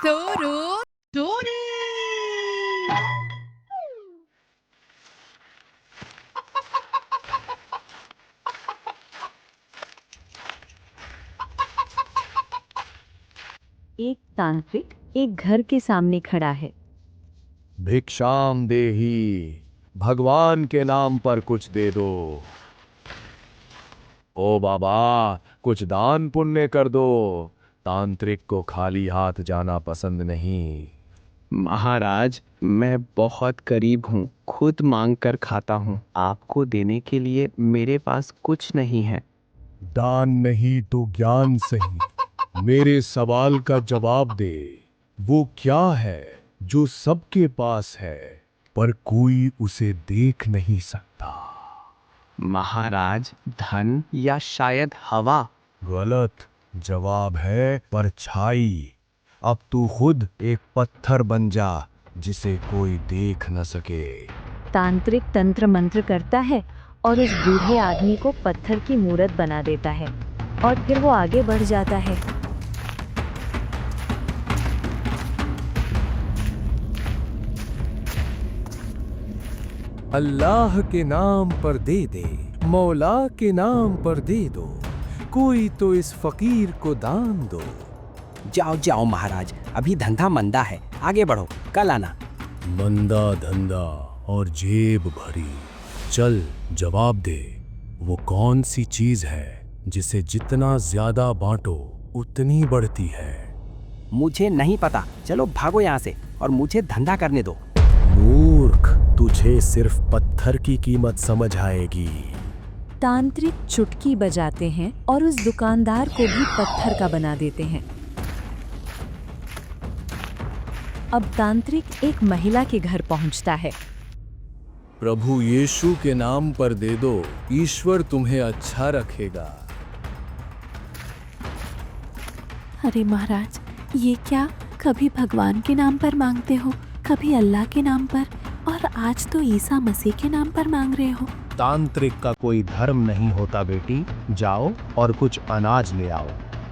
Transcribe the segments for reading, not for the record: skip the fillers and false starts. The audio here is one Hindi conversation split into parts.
도로 도로 एक तांत्रिक एक घर के सामने खड़ा है। भिक्षाम देही, भगवान के नाम पर कुछ दे दो। ओ बाबा, कुछ दान पुण्य कर दो। तांत्रिक को खाली हाथ जाना पसंद नहीं। महाराज, मैं बहुत गरीब हूँ, खुद मांग कर खाता हूँ। आपको देने के लिए मेरे पास कुछ नहीं है। दान नहीं तो ज्ञान सही। मेरे सवाल का जवाब दे। वो क्या है जो सबके पास है पर कोई उसे देख नहीं सकता? महाराज, धन या शायद हवा? गलत जवाब है परछाई। अब तू खुद एक पत्थर बन जा जिसे कोई देख न सके। तांत्रिक तंत्र मंत्र करता है और उस बूढ़े आदमी को पत्थर की मूरत बना देता है और फिर वो आगे बढ़ जाता है। अल्लाह के नाम पर दे दे, मौला के नाम पर दे दो, कोई तो इस फकीर को दान दो। जाओ जाओ महाराज, अभी धंधा मंदा है, आगे बढ़ो, कल आना। मंदा धंधा और जेब भरी। चल जवाब दे, वो कौन सी चीज है जिसे जितना ज्यादा बांटो उतनी बढ़ती है? मुझे नहीं पता, चलो भागो यहाँ से और मुझे धंधा करने दो। मूर्ख, तुझे सिर्फ पत्थर की कीमत समझ आएगी। तांत्रिक चुटकी बजाते हैं और उस दुकानदार को भी पत्थर का बना देते हैं। अब तांत्रिक एक महिला के घर पहुंचता है। प्रभु यीशु के नाम पर दे दो, ईश्वर तुम्हें अच्छा रखेगा। अरे महाराज, ये क्या, कभी भगवान के नाम पर मांगते हो, कभी अल्लाह के नाम पर, और आज तो ईसा मसीह के नाम पर मांग रहे हो। तांत्रिक का कोई धर्म नहीं होता बेटी। जाओ और कुछ अनाज ले आओ।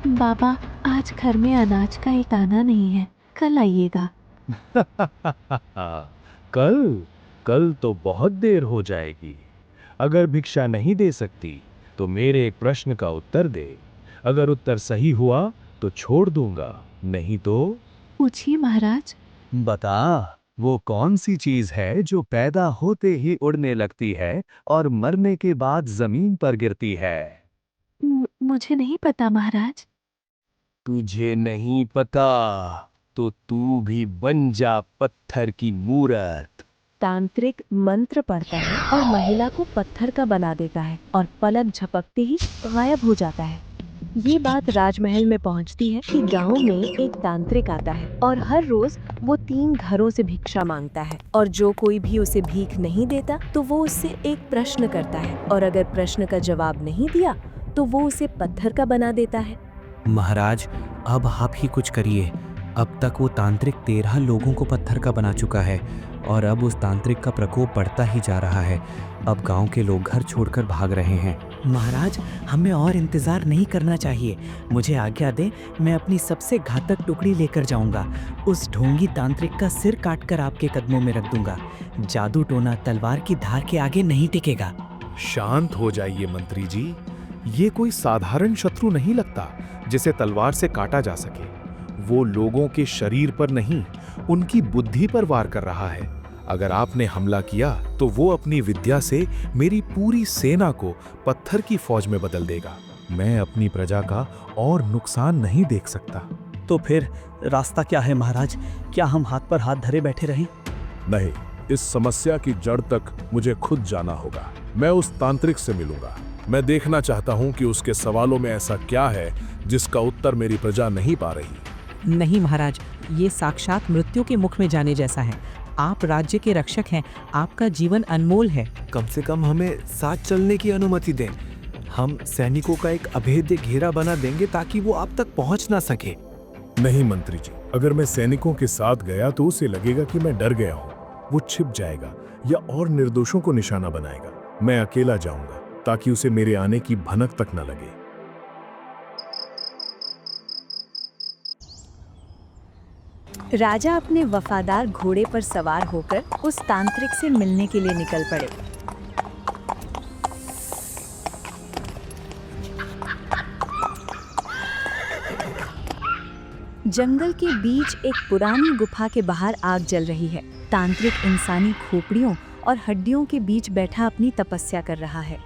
बाबा, आज घर में अनाज का एक दाना नहीं है, कल आइएगा। कल तो बहुत देर हो जाएगी। अगर भिक्षा नहीं दे सकती तो मेरे एक प्रश्न का उत्तर दे। अगर उत्तर सही हुआ तो छोड़ दूंगा, नहीं तो। पूछिए महाराज। बता, वो कौन सी चीज है जो पैदा होते ही उड़ने लगती है और मरने के बाद जमीन पर गिरती है? मुझे नहीं पता महाराज। तुझे नहीं पता तो तू भी बन जा पत्थर की मूरत। तांत्रिक मंत्र पढ़ता है और महिला को पत्थर का बना देता है और पलक झपकते ही गायब हो जाता है। ये बात राजमहल में पहुंचती है कि गांव में एक तांत्रिक आता है और हर रोज वो 3 घरों से भिक्षा मांगता है, और जो कोई भी उसे भीख नहीं देता तो वो उससे एक प्रश्न करता है, और अगर प्रश्न का जवाब नहीं दिया तो वो उसे पत्थर का बना देता है। महाराज, अब आप ही कुछ करिए। अब तक वो तांत्रिक 13 लोगों को पत्थर का बना चुका है और अब उस तांत्रिक का प्रकोप बढ़ता ही जा रहा है। अब गांव के लोग घर छोड़कर भाग रहे हैं। महाराज, हमें और इंतजार नहीं करना चाहिए। मुझे आज्ञा दे, मैं अपनी सबसे घातक टुकड़ी लेकर जाऊंगा। उस ढोंगी तांत्रिक का सिर काटकर आपके कदमों में रख दूंगा। जादू टोना तलवार की धार के आगे नहीं टिकेगा। शांत हो जाइए मंत्री जी, ये कोई साधारण शत्रु नहीं लगता जिसे तलवार से काटा जा सके। वो लोगों के शरीर पर नहीं, उनकी बुद्धि पर वार कर रहा है। अगर आपने हमला किया तो वो अपनी विद्या से मेरी पूरी सेना को पत्थर की फौज में बदल देगा। मैं अपनी प्रजा का और नुकसान नहीं देख सकता। तो फिर रास्ता क्या है महाराज? क्या हम हाथ पर हाथ धरे बैठे रहें? नहीं, इस समस्या की जड़ तक मुझे खुद जाना होगा। मैं उस तांत्रिक से मिलूंगा। मैं देखना चाहता हूं कि उसके सवालों में ऐसा क्या है जिसका उत्तर मेरी प्रजा नहीं पा रही। नहीं महाराज, ये साक्षात मृत्यु के मुख में जाने जैसा है। आप राज्य के रक्षक हैं, आपका जीवन अनमोल है। कम से कम हमें साथ चलने की अनुमति दें। हम सैनिकों का एक अभेद्य घेरा बना देंगे ताकि वो आप तक पहुंच ना सके। नहीं मंत्री जी, अगर मैं सैनिकों के साथ गया तो उसे लगेगा कि मैं डर गया हूँ। वो छिप जाएगा या और निर्दोषों को निशाना बनाएगा। मैं अकेला जाऊंगा ताकि उसे मेरे आने की भनक तक न लगे। राजा अपने वफादार घोड़े पर सवार होकर उस तांत्रिक से मिलने के लिए निकल पड़े। जंगल के बीच एक पुरानी गुफा के बाहर आग जल रही है। तांत्रिक इंसानी खोपड़ियों और हड्डियों के बीच बैठा अपनी तपस्या कर रहा है।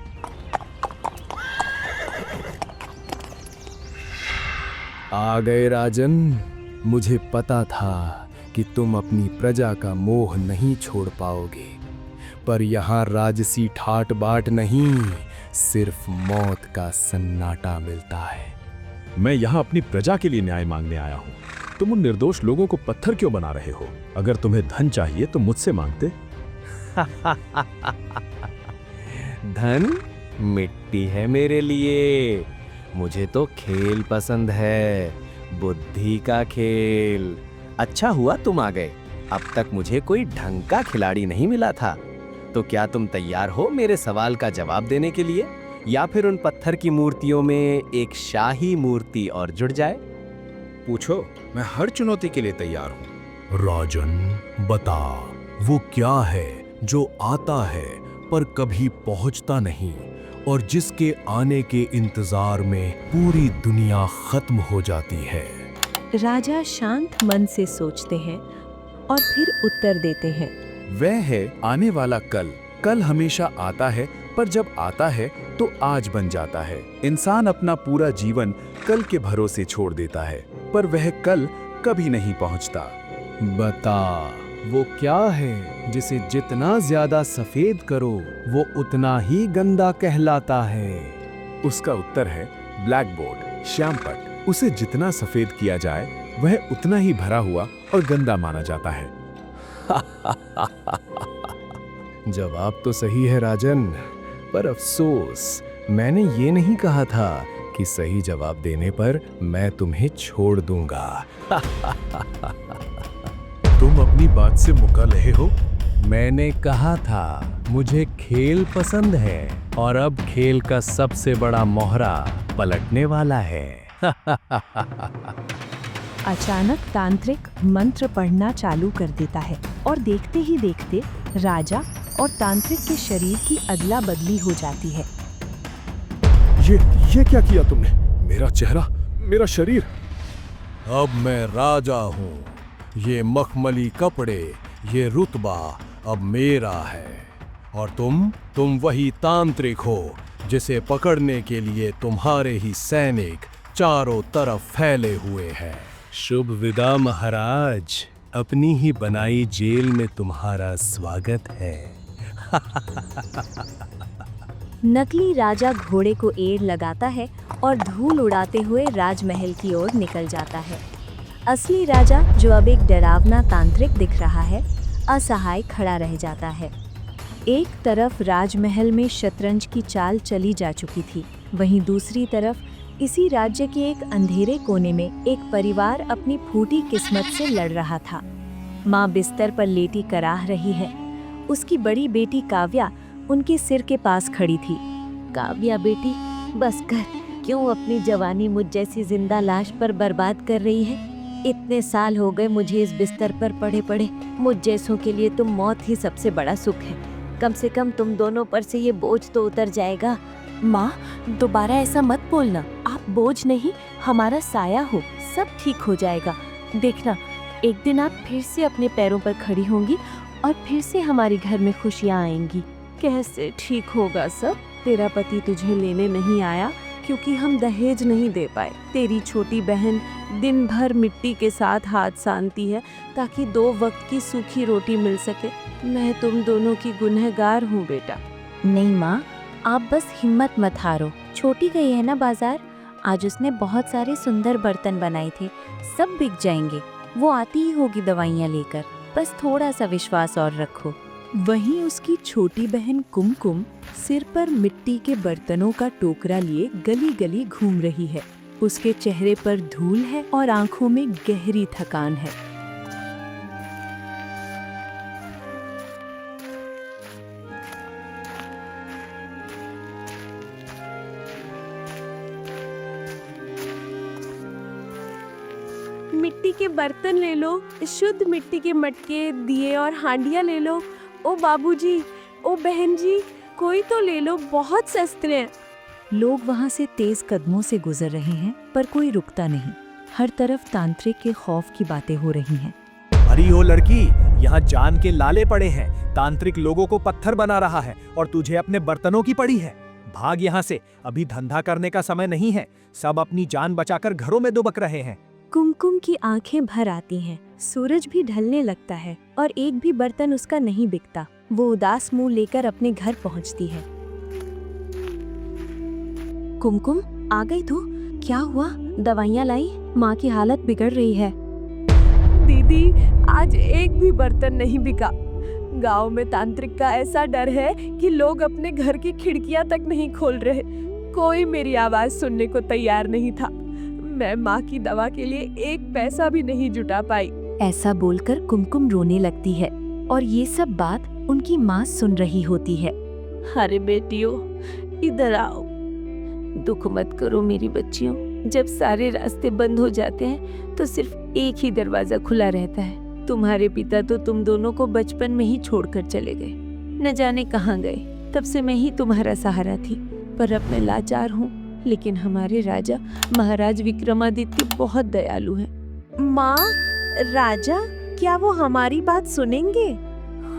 आ गए राजन। मुझे पता था कि तुम अपनी प्रजा का मोह नहीं छोड़ पाओगे, पर यहाँ राजसी ठाट बाट नहीं, सिर्फ मौत का सन्नाटा मिलता है। मैं यहाँ अपनी प्रजा के लिए न्याय मांगने आया हूँ। तुम उन निर्दोष लोगों को पत्थर क्यों बना रहे हो? अगर तुम्हें धन चाहिए तो मुझसे मांगते। धन मिट्टी है मेरे लिए। मुझे तो खेल पसंद है, बुद्धि का खेल। अच्छा हुआ तुम आ गए। अब तक मुझे कोई ढंग का खिलाड़ी नहीं मिला था। तो क्या तुम तैयार हो मेरे सवाल का जवाब देने के लिए, या फिर उन पत्थर की मूर्तियों में एक शाही मूर्ति और जुड़ जाए? पूछो, मैं हर चुनौती के लिए तैयार हूँ। राजन बता, वो क्या है जो आता है पर कभी पहुंचता नहीं, और जिसके आने के इंतजार में पूरी दुनिया खत्म हो जाती है? राजा शांत मन से सोचते हैं और फिर उत्तर देते हैं। वह है आने वाला कल। कल हमेशा आता है, पर जब आता है तो आज बन जाता है। इंसान अपना पूरा जीवन कल के भरोसे छोड़ देता है, पर वह कल कभी नहीं पहुंचता। बता, वो क्या है जिसे जितना ज्यादा सफेद करो वो उतना ही गंदा कहलाता है? उसका उत्तर है ब्लैक बोर्ड, श्यामपट। उसे जितना सफेद किया जाए वह उतना ही भरा हुआ और गंदा माना जाता है। जवाब तो सही है राजन, पर अफसोस मैंने ये नहीं कहा था कि सही जवाब देने पर मैं तुम्हें छोड़ दूंगा। तुम अपनी बात से मुकर रहे हो। मैंने कहा था मुझे खेल पसंद है, और अब खेल का सबसे बड़ा मोहरा पलटने वाला है। अचानक तांत्रिक मंत्र पढ़ना चालू कर देता है और देखते ही देखते राजा और तांत्रिक के शरीर की अदला बदली हो जाती है। ये क्या किया तुमने? मेरा चेहरा, मेरा शरीर। अब मैं राजा हूँ। ये मखमली कपड़े, ये रुतबा अब मेरा है, और तुम वही तांत्रिक हो जिसे पकड़ने के लिए तुम्हारे ही सैनिक चारों तरफ फैले हुए हैं। शुभ विदा महाराज। अपनी ही बनाई जेल में तुम्हारा स्वागत है। नकली राजा घोड़े को एड़ लगाता है और धूल उड़ाते हुए राजमहल की ओर निकल जाता है। असली राजा, जो अब एक डरावना तांत्रिक दिख रहा है, असहाय खड़ा रह जाता है। एक तरफ राजमहल में शतरंज की चाल चली जा चुकी थी, वहीं दूसरी तरफ इसी राज्य के एक अंधेरे कोने में एक परिवार अपनी फूटी किस्मत से लड़ रहा था। माँ बिस्तर पर लेटी कराह रही है। उसकी बड़ी बेटी काव्या उनके सिर के पास खड़ी थी। काव्या बेटी, बस कर, क्यों अपनी जवानी मुझ जैसी जिंदा लाश पर बर्बाद कर रही है? इतने साल हो गए मुझे इस बिस्तर पर पड़े पड़े। मुझ जैसों के लिए तुम मौत ही सबसे बड़ा सुख है। कम से कम तुम दोनों पर से ये बोझ तो उतर जाएगा। माँ, दोबारा ऐसा मत बोलना। आप बोझ नहीं, हमारा साया हो। सब ठीक हो जाएगा। देखना, एक दिन आप फिर से अपने पैरों पर खड़ी होंगी और फिर से हमारे घर में खुशियाँ आएंगी। कैसे ठीक होगा सब? तेरा पति तुझे लेने नहीं आया क्योंकि हम दहेज नहीं दे पाए। तेरी छोटी बहन दिन भर मिट्टी के साथ हाथ सानती है ताकि 2 वक्त की सूखी रोटी मिल सके। मैं तुम दोनों की गुनहगार हूँ बेटा। नहीं माँ, आप बस हिम्मत मत हारो। छोटी गई है ना बाजार, आज उसने बहुत सारे सुंदर बर्तन बनाए थे, सब बिक जाएंगे। वो आती ही होगी दवाइयाँ लेकर, बस थोड़ा सा विश्वास और रखो। वहीं उसकी छोटी बहन कुमकुम सिर पर मिट्टी के बर्तनों का टोकरा लिए गली गली घूम रही है। उसके चेहरे पर धूल है और आंखों में गहरी थकान है। मिट्टी के बर्तन ले लो, शुद्ध मिट्टी के मटके, दिए और हांडियाँ ले लो। ओ बाबूजी, ओ बहन जी, कोई तो ले लो, बहुत सस्ते हैं। लोग वहाँ से तेज कदमों से गुजर रहे हैं, पर कोई रुकता नहीं। हर तरफ तांत्रिक के खौफ की बातें हो रही हैं। अरे ओ लड़की, यहाँ जान के लाले पड़े हैं। तांत्रिक लोगों को पत्थर बना रहा है और तुझे अपने बर्तनों की पड़ी है। भाग यहाँ से, अभी धंधा करने का समय नहीं है। सब अपनी जान बचाकर घरों में दुबक रहे हैं। कुमकुम की आंखें भर आती हैं। सूरज भी ढलने लगता है और एक भी बर्तन उसका नहीं बिकता। वो उदास मुंह लेकर अपने घर पहुंचती है। कुमकुम, आ गई तू? क्या हुआ? दवाइयाँ लाई? माँ की हालत बिगड़ रही है। दीदी, आज एक भी बर्तन नहीं बिका। गांव में तांत्रिक का ऐसा डर है कि लोग अपने घर की खिड़कियां तक नहीं खोल रहे। कोई मेरी आवाज सुनने को तैयार नहीं था। मैं माँ की दवा के लिए एक पैसा भी नहीं जुटा पाई। ऐसा बोलकर कुमकुम रोने लगती है और ये सब बात उनकी माँ सुन रही होती है। अरे बेटियों, इधर आओ। दुख मत करो मेरी बच्चियों। जब सारे रास्ते बंद हो जाते हैं तो सिर्फ एक ही दरवाजा खुला रहता है। तुम्हारे पिता तो तुम दोनों को बचपन में ही छोड़कर चले गए, न जाने कहाँ गए। तब से मैं ही तुम्हारा सहारा थी, पर अब मैं लाचार हूँ। लेकिन हमारे राजा महाराज विक्रमादित्य बहुत दयालु हैं। माँ, राजा क्या वो हमारी बात सुनेंगे?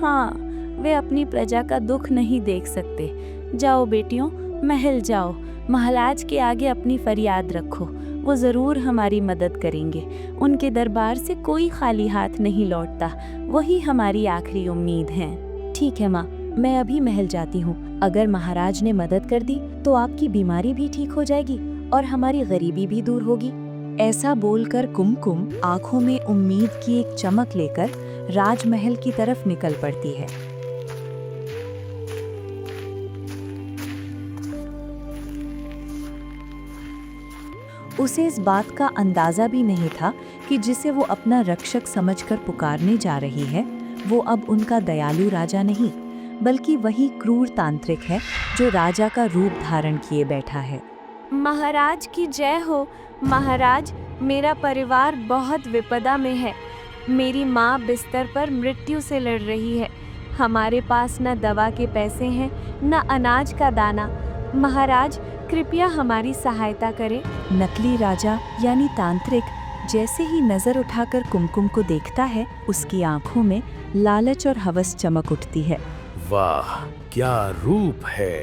हाँ, वे अपनी प्रजा का दुख नहीं देख सकते। जाओ बेटियों, महल जाओ। महाराज के आगे अपनी फरियाद रखो, वो जरूर हमारी मदद करेंगे। उनके दरबार से कोई खाली हाथ नहीं लौटता, वही हमारी आखिरी उम्मीद है। ठीक है माँ, मैं अभी महल जाती हूँ। अगर महाराज ने मदद कर दी तो आपकी बीमारी भी ठीक हो जाएगी और हमारी गरीबी भी दूर होगी। ऐसा बोलकर कुमकुम आंखों में उम्मीद की एक चमक लेकर राजमहल की तरफ निकल पड़ती है। उसे इस बात का अंदाजा भी नहीं था कि जिसे वो अपना रक्षक समझकर पुकारने जा रही है, वो अब उनका दयालु राजा नहीं, बल्कि वही क्रूर तांत्रिक है जो राजा का रूप धारण किए बैठा है। महाराज की जय हो। महाराज, मेरा परिवार बहुत विपदा में है। मेरी माँ बिस्तर पर मृत्यु से लड़ रही है। हमारे पास न दवा के पैसे हैं, न अनाज का दाना। महाराज, कृपया हमारी सहायता करें। नकली राजा यानी तांत्रिक जैसे ही नजर उठाकर कुमकुम को देखता है, उसकी आंखों में लालच और हवस चमक उठती है। वाह, क्या रूप है!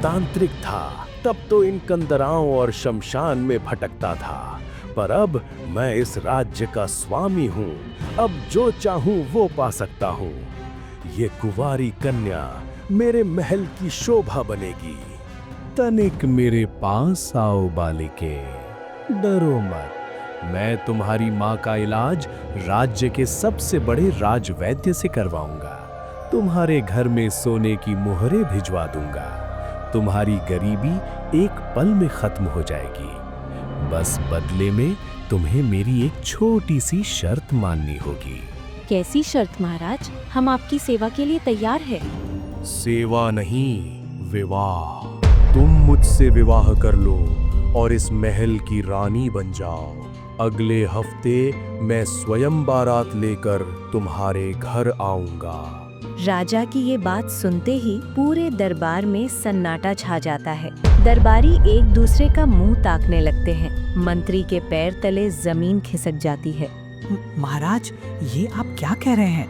तांत्रिक था तब तो इन कंदराओं और शमशान में भटकता था, पर अब मैं इस राज्य का स्वामी हूँ। अब जो चाहूँ वो पा सकता हूँ। ये कुंवारी कन्या मेरे महल की शोभा बनेगी। तनिक मेरे पास आओ बालिके, डरो मत। मैं तुम्हारी माँ का इलाज राज्य के सबसे बड़े राजवैद्य से करवाऊंगा। तुम्हारे घर में सोने की मोहरें भिजवा दूंगा। तुम्हारी गरीबी एक पल में खत्म हो जाएगी। बस बदले में तुम्हें मेरी एक छोटी सी शर्त माननी होगी। कैसी शर्त महाराज? हम आपकी सेवा के लिए तैयार हैं। सेवा नहीं, विवाह। तुम मुझसे विवाह कर लो और इस महल की रानी बन जाओ। अगले हफ्ते मैं स्वयं बारात लेकर तुम्हारे घर आऊंगा। राजा की ये बात सुनते ही पूरे दरबार में सन्नाटा छा जाता है। दरबारी एक दूसरे का मुंह ताकने लगते हैं। मंत्री के पैर तले जमीन खिसक जाती है। महाराज, ये आप क्या कह रहे हैं?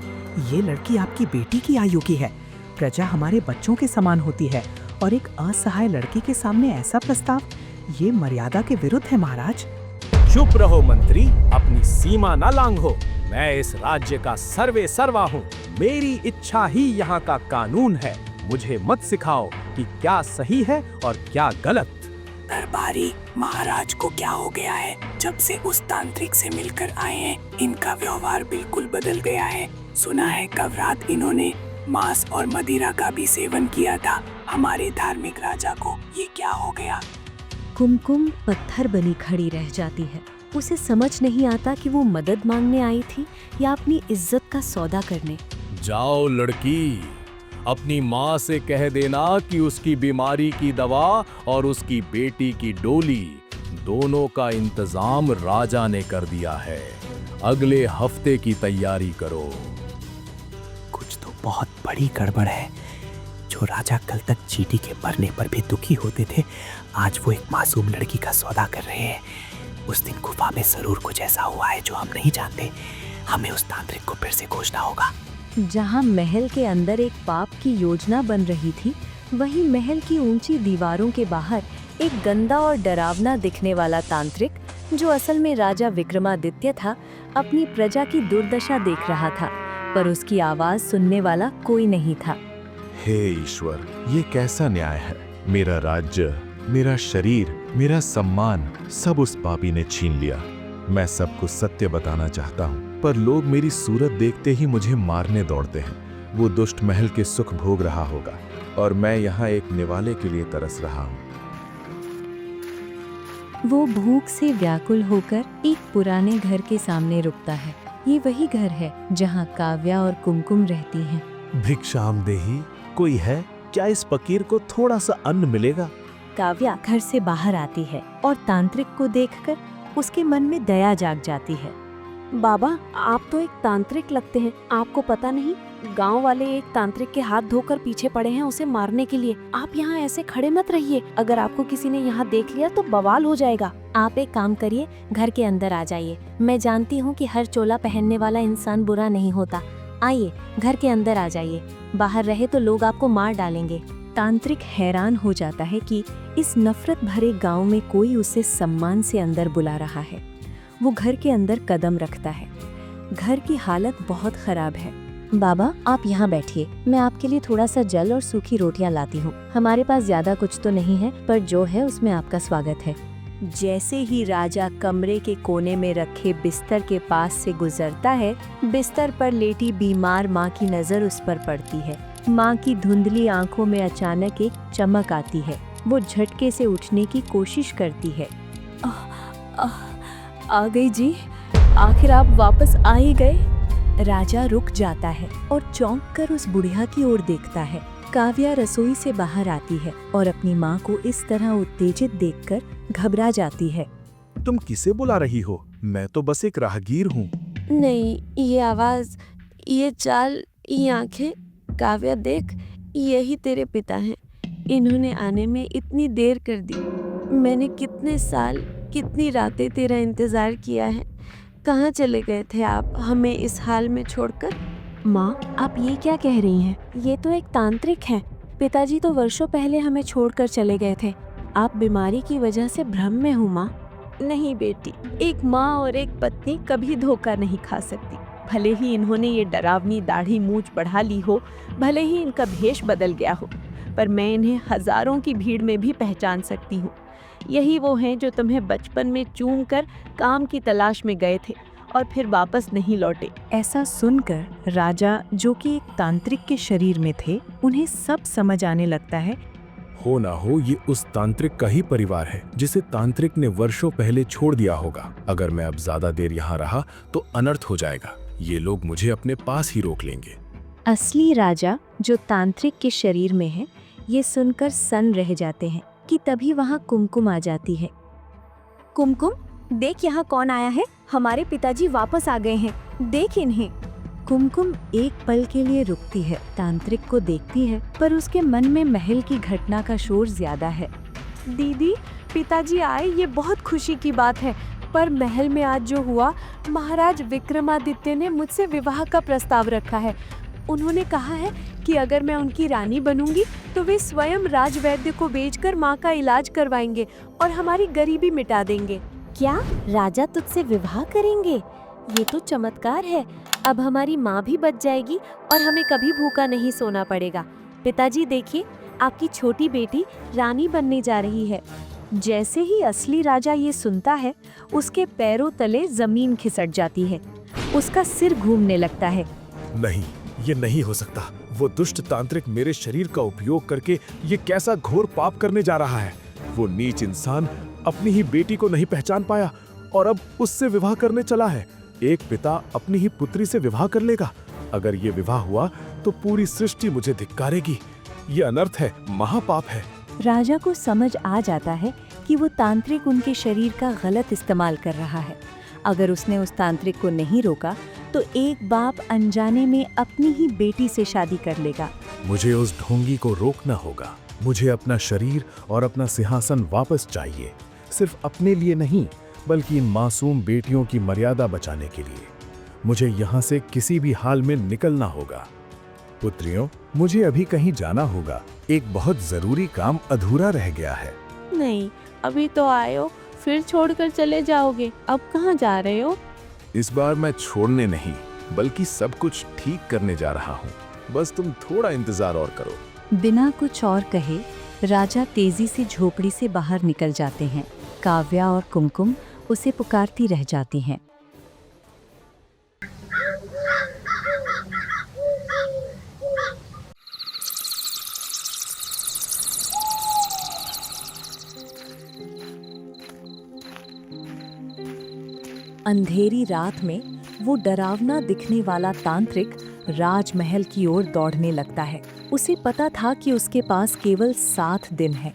ये लड़की आपकी बेटी की आयु की है। प्रजा हमारे बच्चों के समान होती है और एक असहाय लड़की के सामने ऐसा प्रस्ताव, ये मर्यादा के विरुद्ध है महाराज। चुप रहो मंत्री, अपनी सीमा ना लांघो। मैं इस राज्य का सर्वे सर्वा हूँ। मेरी इच्छा ही यहाँ का कानून है। मुझे मत सिखाओ कि क्या सही है और क्या गलत। दरबारी, महाराज को क्या हो गया है? जब से उस तांत्रिक से मिलकर आए हैं, इनका व्यवहार बिल्कुल बदल गया है। सुना है कल रात इन्होंने मांस और मदिरा का भी सेवन किया था। हमारे धार्मिक राजा को ये क्या हो गया? कुमकुम पत्थर बनी खड़ी रह जाती है। उसे समझ नहीं आता कि वो मदद मांगने आई थी या अपनी इज्जत का सौदा करने। जाओ लड़की, अपनी माँ से कह देना कि उसकी बीमारी की दवा और उसकी बेटी की डोली दोनों का इंतजाम राजा ने कर दिया है। अगले हफ्ते की तैयारी करो। कुछ तो बहुत बड़ी गड़बड़ है। जो राजा कल तक चींटी के मरने पर भी दुखी होते थे, आज वो एक मासूम लड़की का सौदा कर रहे हैं। उस दिन गुफा में जरूर कुछ ऐसा हुआ है जो हम नहीं जानते। हमें उस तांत्रिक को फिर से खोजना होगा। जहाँ महल के अंदर एक पाप की योजना बन रही थी, वहीं महल की ऊंची दीवारों के बाहर एक गंदा और डरावना दिखने वाला तांत्रिक, जो असल में राजा विक्रमादित्य था, अपनी प्रजा की दुर्दशा देख रहा था, पर उसकी आवाज सुनने वाला कोई नहीं था। हे ईश्वर, ये कैसा न्याय है? मेरा राज्य, मेरा शरीर, मेरा सम्मान सब उस पापी ने छीन लिया। मैं सबको सत्य बताना चाहता हूँ, पर लोग मेरी सूरत देखते ही मुझे मारने दौड़ते हैं। वो दुष्ट महल के सुख भोग रहा होगा और मैं यहाँ एक निवाले के लिए तरस रहा हूँ। वो भूख से व्याकुल होकर एक पुराने घर के सामने रुकता है। ये वही घर है जहाँ काव्या और कुमकुम रहती हैं। भिक्षाम देही, कोई है क्या? इस फकीर को थोड़ा सा अन्न मिलेगा? काव्या घर से बाहर आती है और तांत्रिक को देखकर उसके मन में दया जाग जाती है। बाबा, आप तो एक तांत्रिक लगते हैं। आपको पता नहीं, गांव वाले एक तांत्रिक के हाथ धोकर पीछे पड़े हैं उसे मारने के लिए। आप यहाँ ऐसे खड़े मत रहिए। अगर आपको किसी ने यहाँ देख लिया तो बवाल हो जाएगा। आप एक काम करिए, घर के अंदर आ जाइए। मैं जानती हूँ कि हर चोला पहनने वाला इंसान बुरा नहीं होता। आइए, घर के अंदर आ जाइए। बाहर रहे तो लोग आपको मार डालेंगे। तांत्रिक हैरान हो जाता है कि इस नफरत भरे गांव में कोई उसे सम्मान से अंदर बुला रहा है। वो घर के अंदर कदम रखता है। घर की हालत बहुत खराब है। बाबा, आप यहाँ बैठिए, मैं आपके लिए थोड़ा सा जल और सूखी रोटियां लाती हूँ। हमारे पास ज्यादा कुछ तो नहीं है, पर जो है उसमें आपका स्वागत है। जैसे ही राजा कमरे के कोने में रखे बिस्तर के पास से गुजरता है, बिस्तर पर लेटी बीमार माँ की नजर उस पर पड़ती है। माँ की धुंधली आंखों में अचानक एक चमक आती है। वो झटके से उठने की कोशिश करती है। आ गई जी, आखिर आप वापस आ ही गए। राजा रुक जाता है और चौंक कर उस बुढ़िया की ओर देखता है। काव्या रसोई से बाहर आती है और अपनी माँ को इस तरह उत्तेजित देखकर घबरा जाती है। तुम किसे बुला रही हो? मैं तो बस एक राहगीर हूँ। नहीं, ये आवाज, ये चाल, ये आंखें, काव्या देख, यही तेरे पिता हैं। इन्होंने आने में इतनी देर कर दी। मैंने कितने साल, कितनी रातें तेरा इंतजार किया है। कहाँ चले गए थे आप हमें इस हाल में छोड़कर? माँ, आप ये क्या कह रही हैं? ये तो एक तांत्रिक है। पिताजी तो वर्षों पहले हमें छोड़कर चले गए थे। आप बीमारी की वजह से भ्रम में हो माँ। नहीं बेटी, एक माँ और एक पत्नी कभी धोखा नहीं खा सकती। भले ही इन्होंने ये डरावनी दाढ़ी मूंछ बढ़ा ली हो, भले ही इनका भेष बदल गया हो, पर मैं इन्हें हजारों की भीड़ में भी पहचान सकती हूँ। यही वो हैं जो तुम्हें बचपन में चूम कर काम की तलाश में गए थे और फिर वापस नहीं लौटे। ऐसा सुनकर राजा, जो कि एक तांत्रिक के शरीर में थे, उन्हें सब समझ आने लगता है। हो ना हो ये उस तांत्रिक का ही परिवार है जिसे तांत्रिक ने वर्षों पहले छोड़ दिया होगा। अगर मैं अब ज्यादा देर यहाँ रहा तो अनर्थ हो जाएगा। ये लोग मुझे अपने पास ही रोक लेंगे। असली राजा, जो तांत्रिक के शरीर में है, ये सुनकर सन्न रह जाते हैं कि तभी वहाँ कुमकुम आ जाती है। कुमकुम, देख यहाँ कौन आया है। हमारे पिताजी वापस आ गए हैं, देख इन्हें। कुमकुम एक पल के लिए रुकती है, तांत्रिक को देखती है, पर उसके मन में महल की घटना का शोर ज्यादा है। दीदी, पिताजी आए, ये बहुत खुशी की बात है, पर महल में आज जो हुआ, महाराज विक्रमादित्य ने मुझसे विवाह का प्रस्ताव रखा है। उन्होंने कहा है कि अगर मैं उनकी रानी बनूंगी तो वे स्वयं राजवैद्य को बेचकर माँ का इलाज करवाएंगे और हमारी गरीबी मिटा देंगे। क्या राजा तुझसे विवाह करेंगे? ये तो चमत्कार है। अब हमारी माँ भी बच जाएगी और हमें कभी भूखा नहीं सोना पड़ेगा। पिताजी देखिए, आपकी छोटी बेटी रानी बनने जा रही है। जैसे ही असली राजा ये सुनता है, उसके पैरों तले जमीन खिसक जाती है। उसका सिर घूमने लगता है। नहीं, ये नहीं हो सकता। वो दुष्ट तांत्रिक मेरे शरीर का उपयोग करके ये कैसा घोर पाप करने जा रहा है। वो नीच इंसान अपनी ही बेटी को नहीं पहचान पाया और अब उससे विवाह करने चला है। एक पिता अपनी ही पुत्री से विवाह कर लेगा। अगर ये विवाह हुआ तो पूरी सृष्टि मुझे धिक्कारेगी। ये अनर्थ है, महापाप है। राजा को समझ आ जाता है कि वो तांत्रिक उनके शरीर का गलत इस्तेमाल कर रहा है। अगर उसने उस तांत्रिक को नहीं रोका तो एक बाप अनजाने में अपनी ही बेटी से शादी कर लेगा। मुझे उस ढोंगी को रोकना होगा। मुझे अपना शरीर और अपना सिंहासन वापस चाहिए, सिर्फ अपने लिए नहीं बल्कि इन मासूम बेटियों की मर्यादा बचाने के लिए। मुझे यहाँ से किसी भी हाल में निकलना होगा। पुत्रियों, मुझे अभी कहीं जाना होगा। एक बहुत जरूरी काम अधूरा रह गया है। नहीं, अभी तो आए हो, फिर छोड़कर चले जाओगे। अब कहाँ जा रहे हो? इस बार मैं छोड़ने नहीं बल्कि सब कुछ ठीक करने जा रहा हूँ। बस तुम थोड़ा इंतजार और करो। बिना कुछ और कहे राजा तेजी से झोपड़ी से बाहर निकल जाते हैं। काव्या और कुमकुम उसे पुकारती रह जाती हैं। अंधेरी रात में वो डरावना दिखने वाला तांत्रिक राजमहल की ओर दौड़ने लगता है। उसे पता था कि उसके पास केवल 7 दिन है।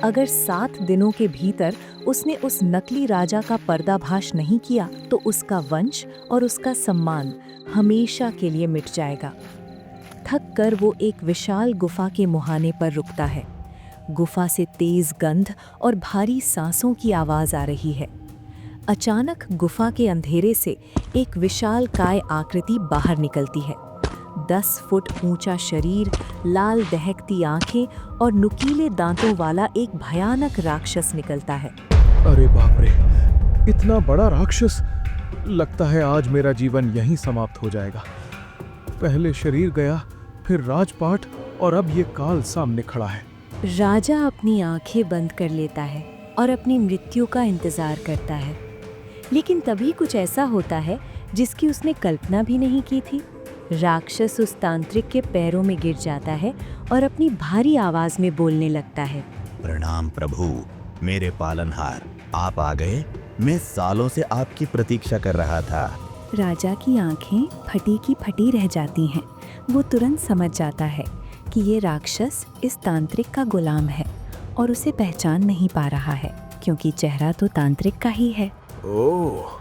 अगर 7 दिनों के भीतर उसने उस नकली राजा का पर्दाफाश नहीं किया तो उसका वंश और उसका सम्मान हमेशा के लिए मिट जाएगा। थक कर वो एक विशाल गुफा के मुहाने पर रुकता है। गुफा से तेज गंध और भारी सांसों की आवाज आ रही है। अचानक गुफा के अंधेरे से एक विशाल काय आकृति बाहर निकलती है। 10 फुट ऊंचा शरीर, लाल दहकती आंखें और नुकीले दांतों वाला एक भयानक राक्षस निकलता है। अरे बाप रे, इतना बड़ा राक्षस! लगता है आज मेरा जीवन यहीं समाप्त हो जाएगा। पहले शरीर गया, फिर राजपाट और अब ये काल सामने खड़ा है। राजा अपनी आंखें बंद कर लेता है और अपनी मृत्यु का इंतजार करता है। लेकिन तभी कुछ ऐसा होता है जिसकी उसने कल्पना भी नहीं की थी। राक्षस उस तांत्रिक के पैरों में गिर जाता है और अपनी भारी आवाज में बोलने लगता है। प्रणाम प्रभु, मेरे पालनहार, आप आ गए। मैं सालों से आपकी प्रतीक्षा कर रहा था। राजा की आंखें फटी की फटी रह जाती हैं। वो तुरंत समझ जाता है कि ये राक्षस इस तांत्रिक का गुलाम है और उसे पहचान नहीं पा रहा है क्योंकि चेहरा तो तांत्रिक का ही है। ओह,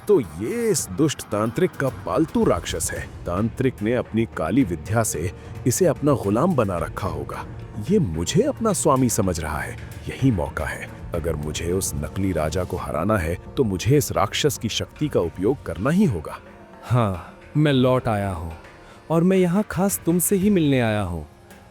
तो ये इस दुष्ट तांत्रिक का पालतू राक्षस है। तांत्रिक ने अपनी काली विद्या से इसे अपना गुलाम बना रखा होगा। ये मुझे अपना स्वामी समझ रहा है। यही मौका है। अगर मुझे उस नकली राजा को हराना है तो मुझे इस राक्षस की शक्ति का उपयोग करना ही होगा। हाँ, मैं लौट आया हूँ और मैं यहाँ खास तुमसे ही मिलने आया हूँ।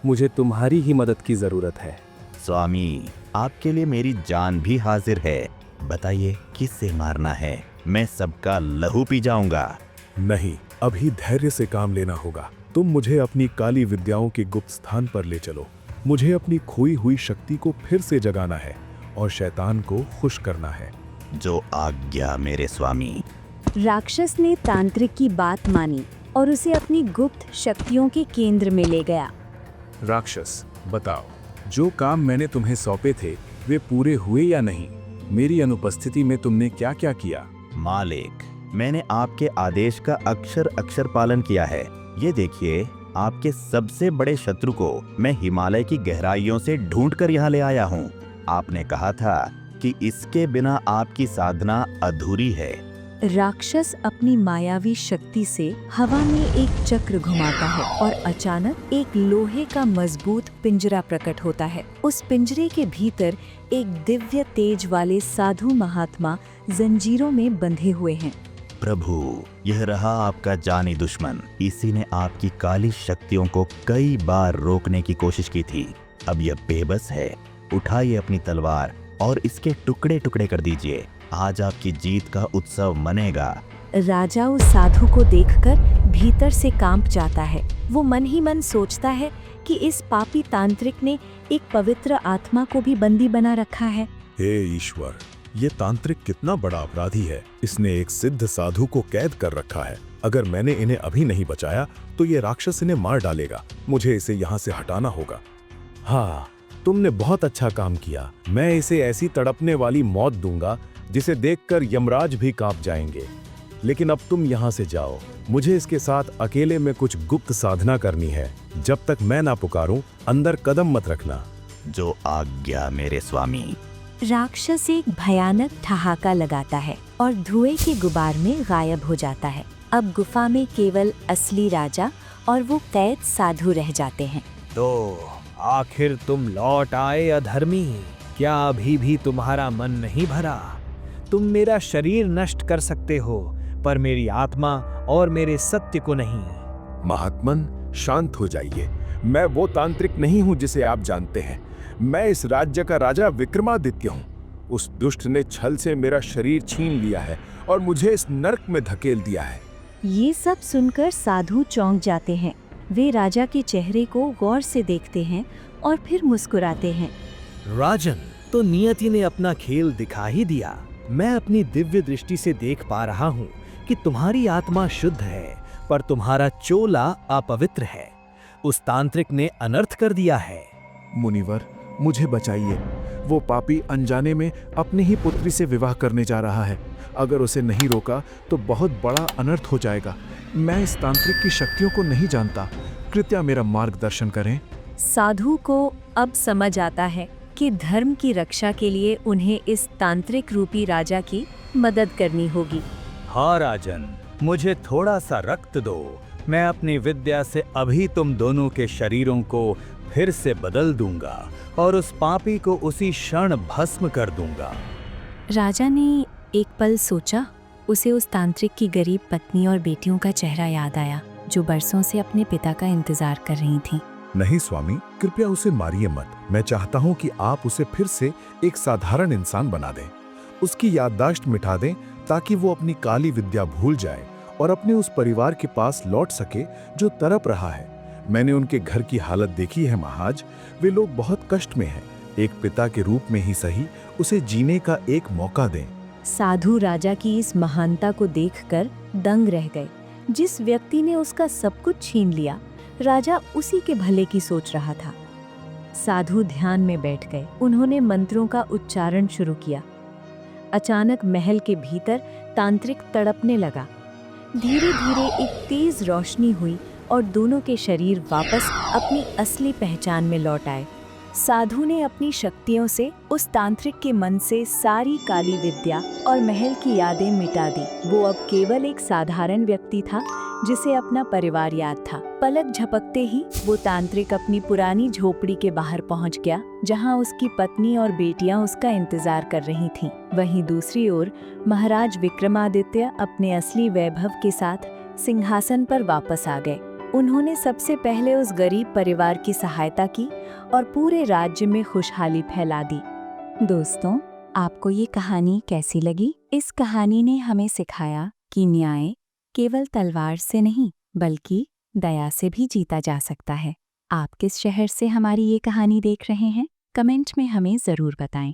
मुझे तुम्हारी ही मदद की जरूरत है। स्वामी, आपके लिए मेरी जान भी हाजिर है। बताइए किससे मारना है? मैं सबका लहू पी जाऊंगा। नहीं, अभी धैर्य से काम लेना होगा। तुम मुझे अपनी काली विद्याओं के गुप्त स्थान पर ले चलो। मुझे अपनी खोई हुई शक्ति को फिर से जगाना है और शैतान को खुश करना है। जो आज्ञा मेरे स्वामी। राक्षस ने तांत्रिक की बात मानी और उसे अपनी गुप्त शक्तियों के केंद्र में ले गया। राक्षस, बताओ, जो काम मैंने तुम्हें सौंपे थे वे पूरे हुए या नहीं? मेरी अनुपस्थिति में तुमने क्या क्या किया? मालिक, मैंने आपके आदेश का अक्षर अक्षर पालन किया है। ये देखिए, आपके सबसे बड़े शत्रु को मैं हिमालय की गहराइयों से ढूंढकर यहाँ ले आया हूँ। आपने कहा था कि इसके बिना आपकी साधना अधूरी है। राक्षस अपनी मायावी शक्ति से हवा में एक चक्र घुमाता है और अचानक एक लोहे का मजबूत पिंजरा प्रकट होता है। उस पिंजरे के भीतर एक दिव्य तेज वाले साधु महात्मा जंजीरों में बंधे हुए हैं। प्रभु, यह रहा आपका जानी दुश्मन। इसी ने आपकी काली शक्तियों को कई बार रोकने की कोशिश की थी। अब यह बेबस है। उठाइए अपनी तलवार और इसके टुकड़े टुकड़े कर दीजिए। आज आपकी जीत का उत्सव मनेगा। राजा उस साधु को देखकर भीतर से कांप जाता है। वो मन ही मन सोचता है कि इस पापी तांत्रिक ने एक पवित्र आत्मा को भी बंदी बना रखा है। हे ईश्वर, ये तांत्रिक कितना बड़ा अपराधी है। इसने एक सिद्ध साधु को कैद कर रखा है। अगर मैंने इन्हें अभी नहीं बचाया तो ये राक्षस इन्हें मार डालेगा। मुझे इसे यहाँ से हटाना होगा। हाँ, तुमने बहुत अच्छा काम किया। मैं इसे ऐसी तड़पने वाली मौत दूंगा जिसे देखकर यमराज भी कांप जाएंगे। लेकिन अब तुम यहाँ से जाओ। मुझे इसके साथ अकेले में कुछ गुप्त साधना करनी है। जब तक मैं ना पुकारूं, अंदर कदम मत रखना। जो आज्ञा मेरे स्वामी। राक्षस एक भयानक ठहाका लगाता है और धुएं के गुबार में गायब हो जाता है। अब गुफा में केवल असली राजा और वो कैद साधु रह जाते हैं। तो आखिर तुम लौट आए अधर्मी। क्या अभी भी तुम्हारा मन नहीं भरा? तुम मेरा शरीर नष्ट कर सकते हो, पर मेरी आत्मा और मेरे सत्य को नहीं। महात्मन, शांत हो जाइए। मैं वो तांत्रिक नहीं हूं जिसे आप जानते हैं। मैं इस राज्य का राजा विक्रमादित्य हूं। उस दुष्ट ने छल से मेरा शरीर छीन लिया है और मुझे इस नरक में धकेल दिया है। ये सब सुनकर साधु चौंक जाते हैं। वे राजा के चेहरे को गौर से देखते हैं और फिर मुस्कुराते हैं। राजन, तो नियति ने अपना खेल दिखा ही दिया। मैं अपनी दिव्य दृष्टि से देख पा रहा हूँ कि तुम्हारी आत्मा शुद्ध है, पर तुम्हारा चोला अपवित्र है। उस तांत्रिक ने अनर्थ कर दिया है। मुनिवर, मुझे बचाइए। वो पापी अनजाने में अपनी ही पुत्री से विवाह करने जा रहा है। अगर उसे नहीं रोका तो बहुत बड़ा अनर्थ हो जाएगा। मैं इस तांत्रिक की शक्तियों को नहीं जानता। कृपया मेरा मार्गदर्शन करें। साधु को अब समझ आता है कि धर्म की रक्षा के लिए उन्हें इस तांत्रिक रूपी राजा की मदद करनी होगी। हाँ राजन, मुझे थोड़ा सा रक्त दो। मैं अपनी विद्या से अभी तुम दोनों के शरीरों को फिर से बदल दूंगा और उस पापी को उसी क्षण भस्म कर दूंगा। राजा ने एक पल सोचा। उसे उस तांत्रिक की गरीब पत्नी और बेटियों का चेहरा याद आया, जो बरसों से अपने पिता का इंतजार कर रही थीं। नहीं स्वामी, कृपया उसे मारिए मत। मैं चाहता हूँ कि आप उसे फिर से एक साधारण इंसान बना दें। उसकी याददाश्त मिटा दें ताकि वो अपनी काली विद्या भूल जाए और अपने उस परिवार के पास लौट सके जो तड़प रहा है। मैंने उनके घर की हालत देखी है महाराज। वे लोग बहुत कष्ट में हैं। एक पिता के रूप में ही सही उसे जीने का एक मौका दें। साधु राजा की इस महानता को देखकर दंग रह गए। जिस व्यक्ति ने उसका सब कुछ छीन लिया, राजा उसी के भले की सोच रहा था। साधु ध्यान में बैठ गए। उन्होंने मंत्रों का उच्चारण शुरू किया। अचानक महल के भीतर तांत्रिक तड़पने लगा। धीरे धीरे एक तेज रोशनी हुई और दोनों के शरीर वापस अपनी असली पहचान में लौट आए। साधु ने अपनी शक्तियों से उस तांत्रिक के मन से सारी काली विद्या और महल की यादें मिटा दी। वो अब केवल एक साधारण व्यक्ति था जिसे अपना परिवार याद था। पलक झपकते ही वो तांत्रिक अपनी पुरानी झोपड़ी के बाहर पहुंच गया, जहां उसकी पत्नी और बेटियां उसका इंतजार कर रही थीं। वहीं दूसरी ओर महाराज विक्रमादित्य अपने असली वैभव के साथ सिंहासन पर वापस आ गए। उन्होंने सबसे पहले उस गरीब परिवार की सहायता की और पूरे राज्य में खुशहाली फैला दी। दोस्तों, आपको ये कहानी कैसी लगी? इस कहानी ने हमें सिखाया कि न्याय केवल तलवार से नहीं, बल्कि दया से भी जीता जा सकता है। आप किस शहर से हमारी ये कहानी देख रहे हैं? कमेंट में हमें ज़रूर बताएं।